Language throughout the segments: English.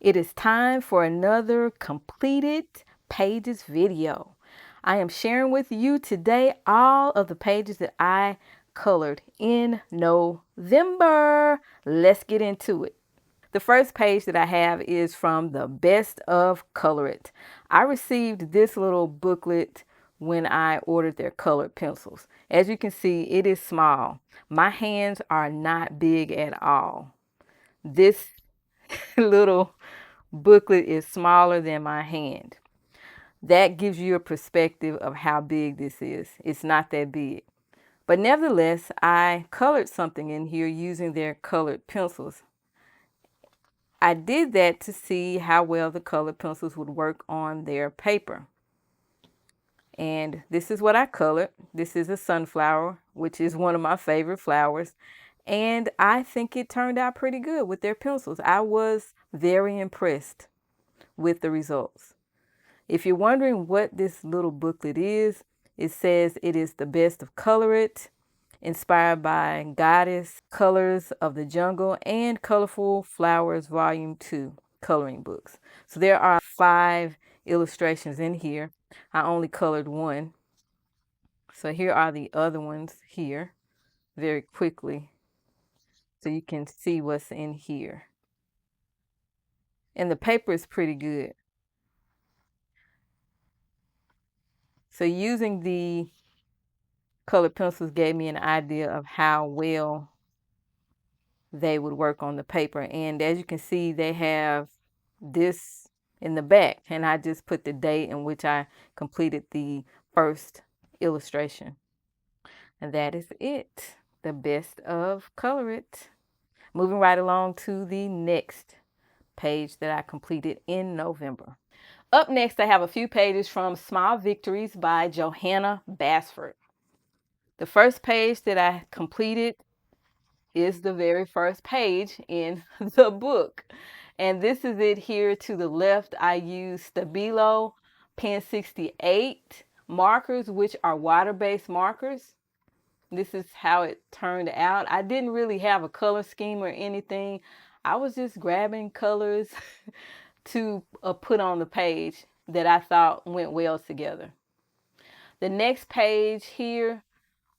It is time for another completed pages video. I am sharing with you today all of the pages that I colored in November. Let's get into it. The first page that I have is from the Best of ColorIt. I received this little booklet when I ordered their colored pencils. As you can see, it is small. My hands are not big at all. This little booklet is smaller than my hand. That gives you a perspective of how big this is. It's not that big. But nevertheless, I colored something in here using their colored pencils. I did that to see how well the colored pencils would work on their paper. And this is what I colored. This is a sunflower, which is one of my favorite flowers. And I think it turned out pretty good with their pencils. I was very impressed with the results. If you're wondering what this little booklet is, it says it is the Best of ColorIt, inspired by Goddess, Colors of the Jungle, and Colorful Flowers Volume 2 coloring books. So there are 5 illustrations in here. I only colored one. So here are the other ones here very quickly so you can see what's in here. And the paper is pretty good. So using the colored pencils gave me an idea of how well they would work on the paper. And as you can see, they have this in the back, and I just put the date in which I completed the first illustration. And that is it. The Best of ColorIt. Moving right along to the next page that I completed in November. Up next, I have a few pages from Small Victories by Johanna Basford. The first page that I completed is the very first page in the book. And this is it here to the left. I use Stabilo Pen 68 markers, which are water-based markers. This is how it turned out. I didn't really have a color scheme or anything. I was just grabbing colors to put on the page that I thought went well together. The next page here,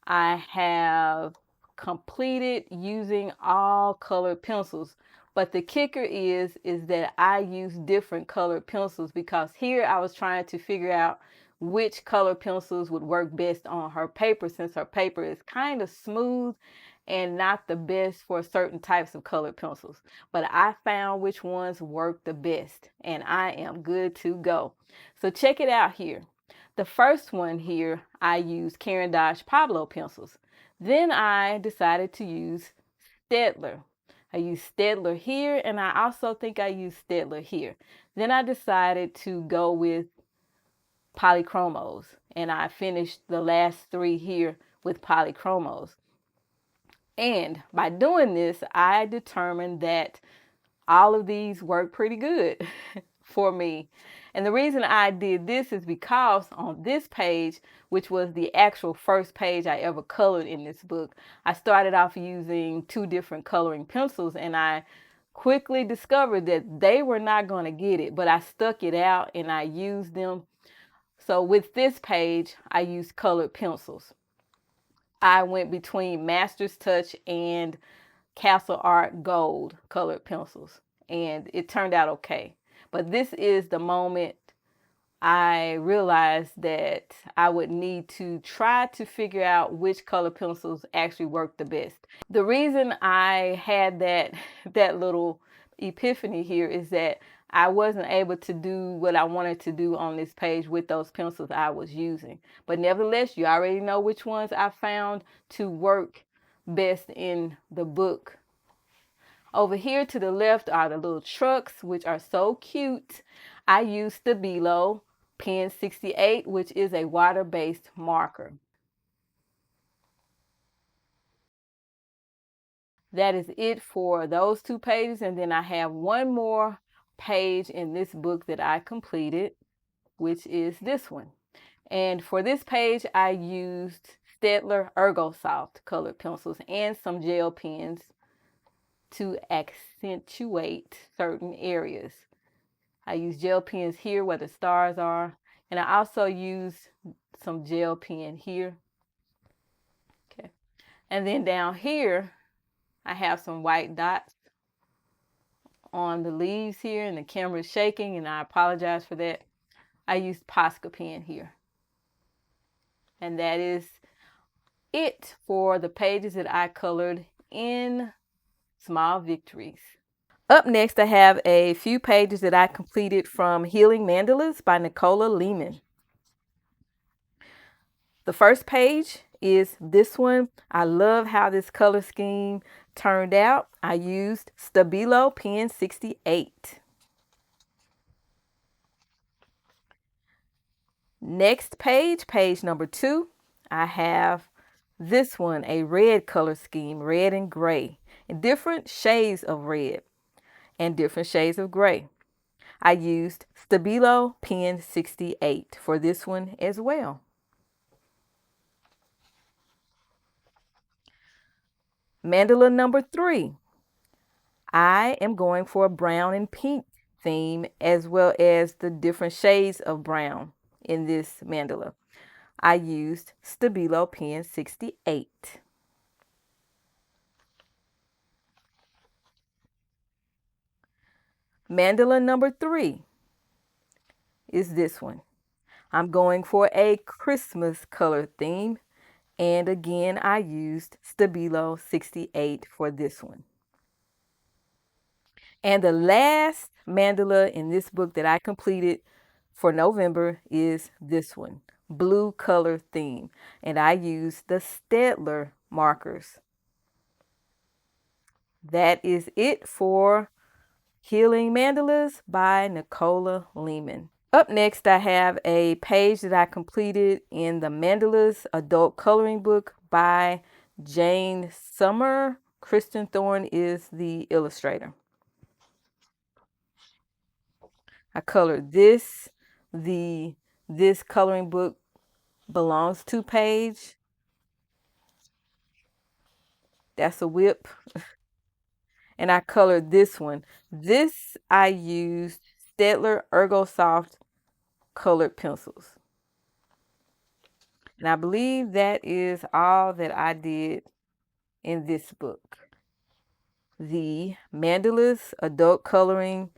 I have completed using all colored pencils. But the kicker is that I use different colored pencils, because here I was trying to figure out which color pencils would work best on her paper, since her paper is kind of smooth and not the best for certain types of colored pencils. But I found which ones work the best, and I am good to go. So check it out here. The first one here, I used Caran d'Ache Pablo pencils. Then I decided to use Staedtler. I used Staedtler here, and I also think I used Staedtler here. Then I decided to go with polychromos, and I finished the last 3 here with polychromos. And by doing this, I determined that all of these work pretty good for me. And the reason I did this is because on this page, which was the actual first page I ever colored in this book, I started off using 2 different coloring pencils, and I quickly discovered that they were not going to get it, but I stuck it out and I used them. So with this page, I used colored pencils. I went between Master's Touch and Castle Art Gold colored pencils, and it turned out okay. But this is the moment I realized that I would need to try to figure out which color pencils actually work the best. The reason I had that little epiphany here is that I wasn't able to do what I wanted to do on this page with those pencils I was using. But nevertheless, you already know which ones I found to work best in the book. Over here to the left are the little trucks, which are so cute. I used Stabilo Pen 68, which is a water-based marker. That is it for those 2 pages, and then I have one more page in this book that I completed, which is this one. And for this page, I used Staedtler Ergo Soft colored pencils and some gel pens to accentuate certain areas. I use gel pens here where the stars are, and I also use some gel pen here. Okay. And then down here, I have some white dots on the leaves here, and the camera is shaking, and I apologize for that. I used Posca pen here. And that is it for the pages that I colored in Small Victories. Up next, I have a few pages that I completed from Healing Mandalas by Nicola Lehman. The first page is this one. I love how this color scheme turned out. I used Stabilo Pen 68. Next page, page number 2, I have this one, a red color scheme, red and gray, and different shades of red and different shades of gray. I used Stabilo Pen 68 for this one as well. Mandala number 3. I am going for a brown and pink theme as well as the different shades of brown in this mandala. I used Stabilo Pen 68. Mandala number 3 is this one. I'm going for a Christmas color theme, and again I used Stabilo 68 for this one. And the last mandala in this book that I completed for November is this one, blue color theme, and I used the Staedtler markers. That is it for Healing Mandalas by Nicola Lehman. Up next, I have a page that I completed in the Mandalas adult coloring book by Jane Summer. Kristen Thorne is the illustrator. I colored this. This coloring book belongs to page. That's a whip. And I colored this one. This I used Staedtler Ergo Soft colored pencils. And I believe that is all that I did in this book. The Mandalas Adult Coloring,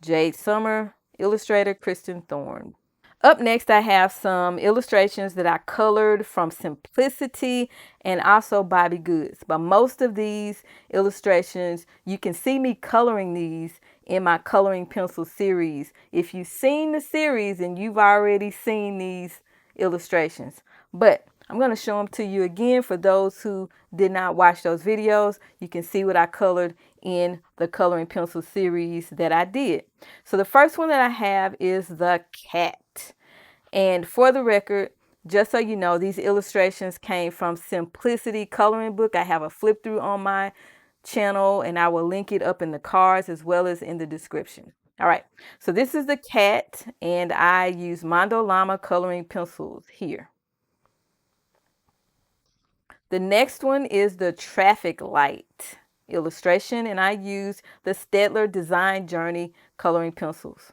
Jade Summer, illustrator Kristen Thorne. Up next, I have some illustrations that I colored from Simplicity and also Bobbie Goods. But most of these illustrations, you can see me coloring these in my coloring pencil series. If you've seen the series, and you've already seen these illustrations. But I'm going to show them to you again for those who did not watch those videos. You can see what I colored in the coloring pencil series that I did. So the first one that I have is the cat. And for the record, just so you know, these illustrations came from Simplicity Coloring Book. I have a flip through on my channel, and I will link it up in the cards as well as in the description. All right, so this is the cat, and I use Mondo Llama coloring pencils here. The next one is the traffic light illustration, and I use the Staedtler Design Journey coloring pencils.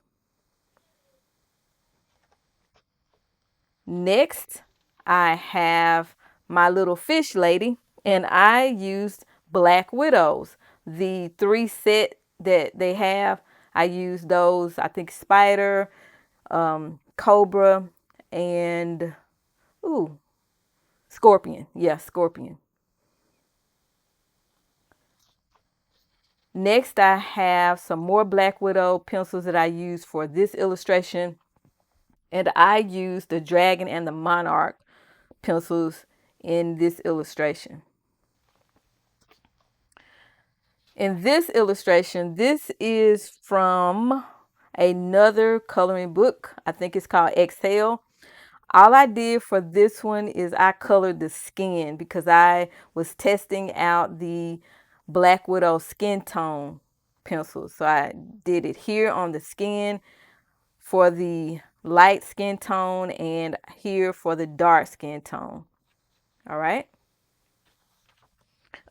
Next, I have my little fish lady, and I used Black Widows. The 3 set that they have, I used those, I think Spider, Cobra, and Scorpion. Yeah, Scorpion. Next, I have some more Black Widow pencils that I use for this illustration. And I use the Dragon and the Monarch pencils in this illustration. In this illustration, this is from another coloring book. I think it's called Exhale. All I did for this one is I colored the skin because I was testing out the Black Widow skin tone pencils. So I did it here on the skin for the light skin tone and here for the dark skin tone. All right.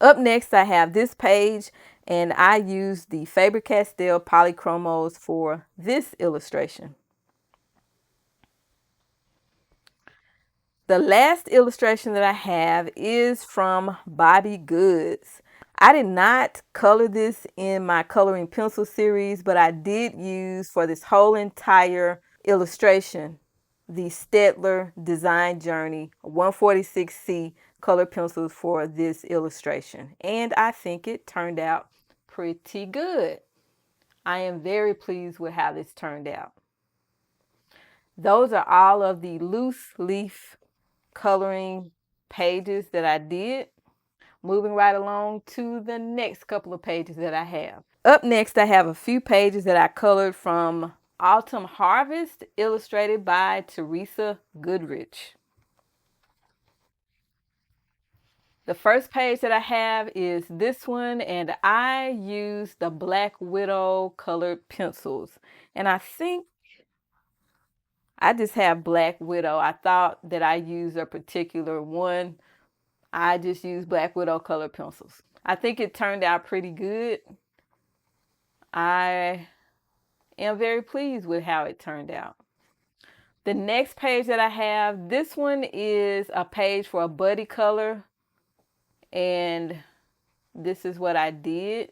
Up next, I have this page, and I used the Faber-Castell polychromos for this illustration. The last illustration that I have is from Bobbie Goods. I did not color this in my coloring pencil series, but I did use for this whole entire illustration the Staedtler Design Journey 146C color pencils for this illustration. And I think it turned out pretty good. I am very pleased with how this turned out. Those are all of the loose leaf coloring pages that I did. Moving right along to the next couple of pages that I have. Up next, I have a few pages that I colored from Autumn Harvest, illustrated by Teresa Goodrich. The first page that I have is this one, and I used the Black Widow colored pencils. And I think I just have Black Widow. I thought that I used a particular one. I just used Black Widow color pencils. I think it turned out pretty good. I am very pleased with how it turned out. The next page that I have, this one is a page for a buddy color. And this is what I did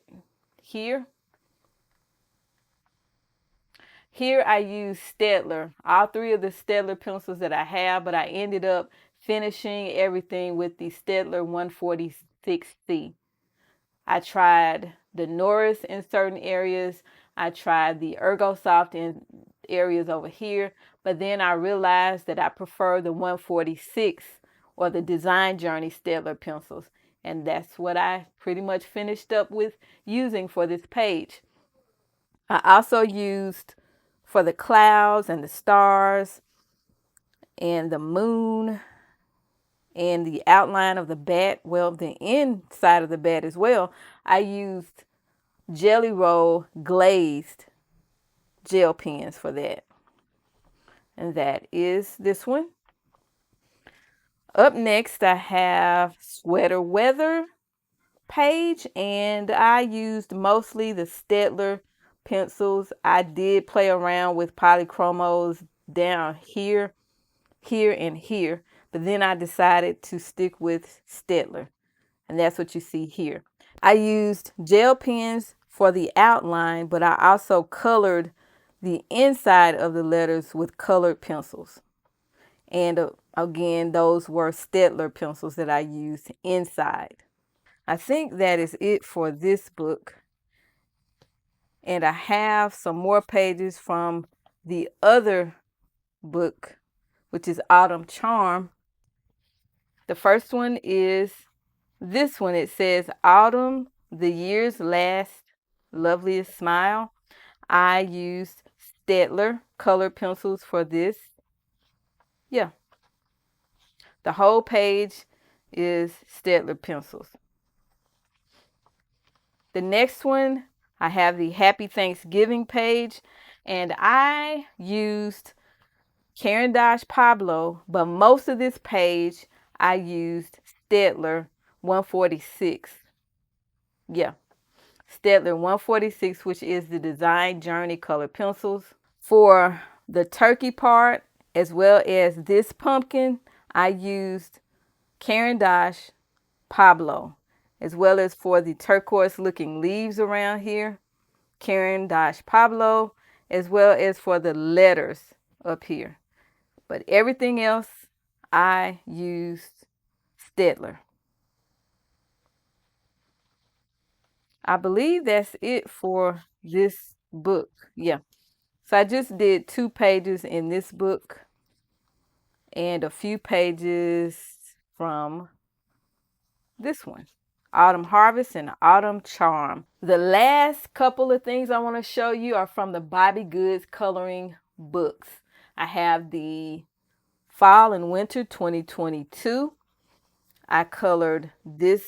here. Here I used Staedtler, all three of the Staedtler pencils that I have, but I ended up finishing everything with the Staedtler 146C. I tried the Norris in certain areas. I tried the Ergosoft in areas over here, but then I realized that I prefer the 146 or the Design Journey Staedtler pencils. And that's what I pretty much finished up with using for this page. I also used for the clouds and the stars and the moon and the outline of the bat, well, the inside of the bat as well, I used Jelly Roll glazed gel pens for that. And that is this one. Up next, I have Sweater Weather page, and I used mostly the Staedtler pencils. I did play around with polychromos down here, here, and here, but then I decided to stick with Staedtler, and that's what you see here. I used gel pens for the outline, but I also colored the inside of the letters with colored pencils. And again, those were Staedtler pencils that I used inside. I think that is it for this book. And I have some more pages from the other book, which is Autumn Charm. The first one is this one. It says, Autumn, the year's last loveliest smile. I used Staedtler colored pencils for this. Yeah. The whole page is Staedtler pencils. The next one, I have the Happy Thanksgiving page, and I used Caran d'Ache Pablo, but most of this page I used Staedtler 146. Yeah, Staedtler 146, which is the Design Journey color pencils. For the turkey part, as well as this pumpkin, I used Caran d'Ache Pablo, as well as for the turquoise looking leaves around here, Caran d'Ache Pablo, as well as for the letters up here. But everything else, I used Staedtler. I believe that's it for this book. Yeah. So I just did 2 pages in this book and a few pages from this one, Autumn Harvest and Autumn Charm. The last couple of things I want to show you are from the Bobbie Goods coloring books. I have the Fall and Winter 2022. I colored this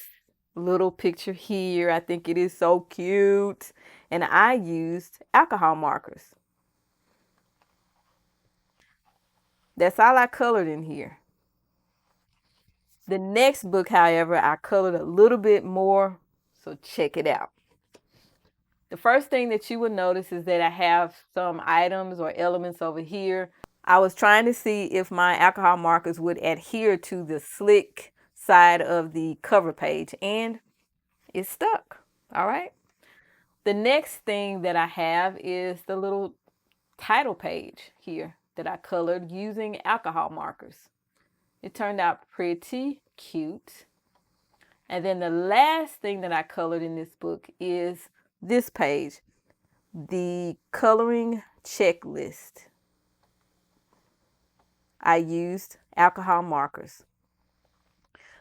little picture here. I think it is so cute. And I used alcohol markers. That's all I colored in here. The next book, however, I colored a little bit more, so check it out. The first thing that you will notice is that I have some items or elements over here. I was trying to see if my alcohol markers would adhere to the slick side of the cover page, and it stuck. All right. The next thing that I have is the little title page here that I colored using alcohol markers. It turned out pretty cute. And then the last thing that I colored in this book is this page, the coloring checklist. I used alcohol markers.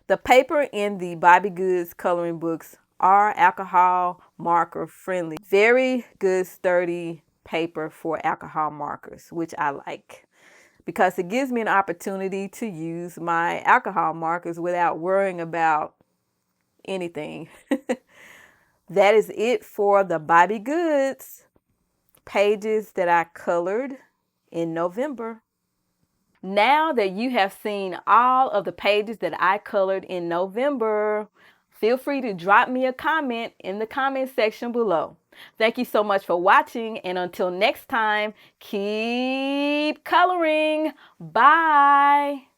The paper in the Bobbie Goods coloring books are alcohol marker friendly. Very good sturdy paper for alcohol markers, which I like because it gives me an opportunity to use my alcohol markers without worrying about anything. That is it for the Bobbie Goods pages that I colored in November. Now that you have seen all of the pages that I colored in November, feel free to drop me a comment in the comment section below. Thank you so much for watching, and until next time, keep coloring. Bye.